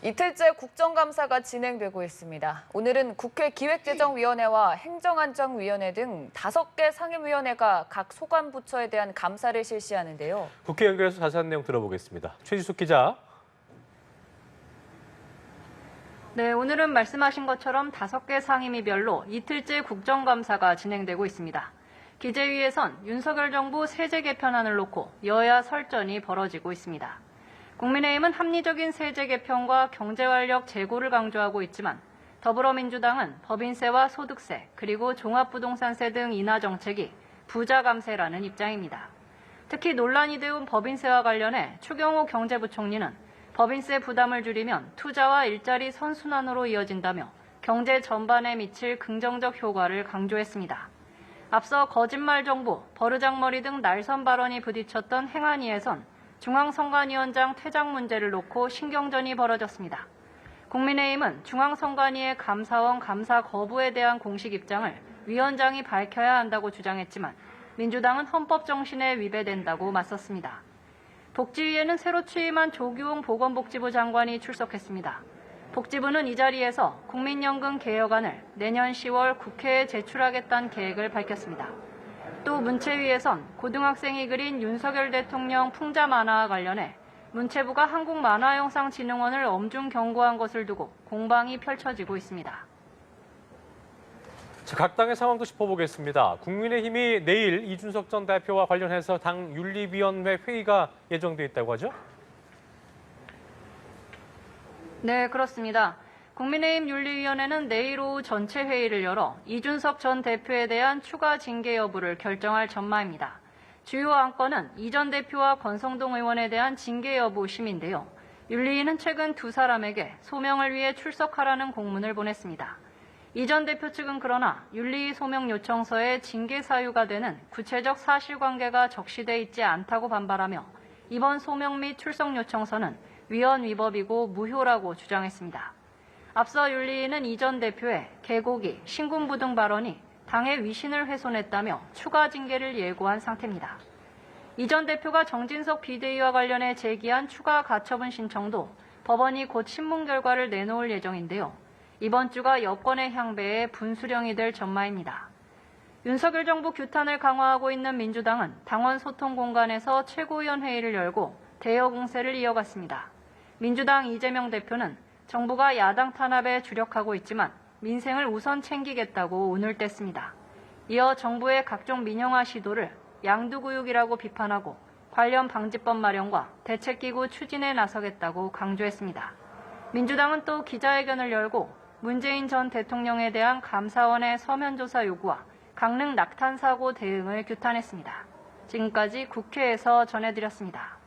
이틀째 국정감사가 진행되고 있습니다. 오늘은 국회 기획재정위원회와 행정안전위원회 등 5개 상임위원회가 각 소관부처에 대한 감사를 실시하는데요. 국회 연결해서 자세한 내용 들어보겠습니다. 최지숙 기자. 네, 오늘은 말씀하신 것처럼 5개 상임위별로 이틀째 국정감사가 진행되고 있습니다. 기재위에선 윤석열 정부 세제 개편안을 놓고 여야 설전이 벌어지고 있습니다. 국민의힘은 합리적인 세제 개편과 경제활력 제고를 강조하고 있지만 더불어민주당은 법인세와 소득세 그리고 종합부동산세 등 인하 정책이 부자 감세라는 입장입니다. 특히 논란이 되온 법인세와 관련해 추경호 경제부총리는 법인세 부담을 줄이면 투자와 일자리 선순환으로 이어진다며 경제 전반에 미칠 긍정적 효과를 강조했습니다. 앞서 거짓말 정보, 버르장머리 등 날선 발언이 부딪혔던 행안위에선 중앙선관위원장 퇴장 문제를 놓고 신경전이 벌어졌습니다. 국민의힘은 중앙선관위의 감사원 감사 거부에 대한 공식 입장을 위원장이 밝혀야 한다고 주장했지만 민주당은 헌법 정신에 위배된다고 맞섰습니다. 복지위에는 새로 취임한 조규홍 보건복지부 장관이 출석했습니다. 복지부는 이 자리에서 국민연금 개혁안을 내년 10월 국회에 제출하겠다는 계획을 밝혔습니다. 또 문체위에선 고등학생이 그린 윤석열 대통령 풍자 만화와 관련해 문체부가 한국만화영상진흥원을 엄중 경고한 것을 두고 공방이 펼쳐지고 있습니다. 자, 각 당의 상황도 짚어보겠습니다. 국민의힘이 내일 이준석 전 대표와 관련해서 당 윤리위원회 회의가 예정돼 있다고 하죠? 네, 그렇습니다. 국민의힘 윤리위원회는 내일 오후 전체 회의를 열어 이준석 전 대표에 대한 추가 징계 여부를 결정할 전망입니다. 주요 안건은 이 전 대표와 권성동 의원에 대한 징계 여부 심의인데요. 윤리위는 최근 두 사람에게 소명을 위해 출석하라는 공문을 보냈습니다. 이 전 대표 측은 그러나 윤리위 소명 요청서에 징계 사유가 되는 구체적 사실관계가 적시돼 있지 않다고 반발하며 이번 소명 및 출석 요청서는 위헌 위법이고 무효라고 주장했습니다. 앞서 윤리위는 이 전 대표의 개고기, 신군부 등 발언이 당의 위신을 훼손했다며 추가 징계를 예고한 상태입니다. 이 전 대표가 정진석 비대위와 관련해 제기한 추가 가처분 신청도 법원이 곧 신문 결과를 내놓을 예정인데요. 이번 주가 여권의 향배에 분수령이 될 전망입니다. 윤석열 정부 규탄을 강화하고 있는 민주당은 당원 소통 공간에서 최고위원 회의를 열고 대여 공세를 이어갔습니다. 민주당 이재명 대표는 정부가 야당 탄압에 주력하고 있지만 민생을 우선 챙기겠다고 운을 뗐습니다. 이어 정부의 각종 민영화 시도를 양두구육이라고 비판하고 관련 방지법 마련과 대책기구 추진에 나서겠다고 강조했습니다. 민주당은 또 기자회견을 열고 문재인 전 대통령에 대한 감사원의 서면 조사 요구와 강릉 낙탄 사고 대응을 규탄했습니다. 지금까지 국회에서 전해드렸습니다.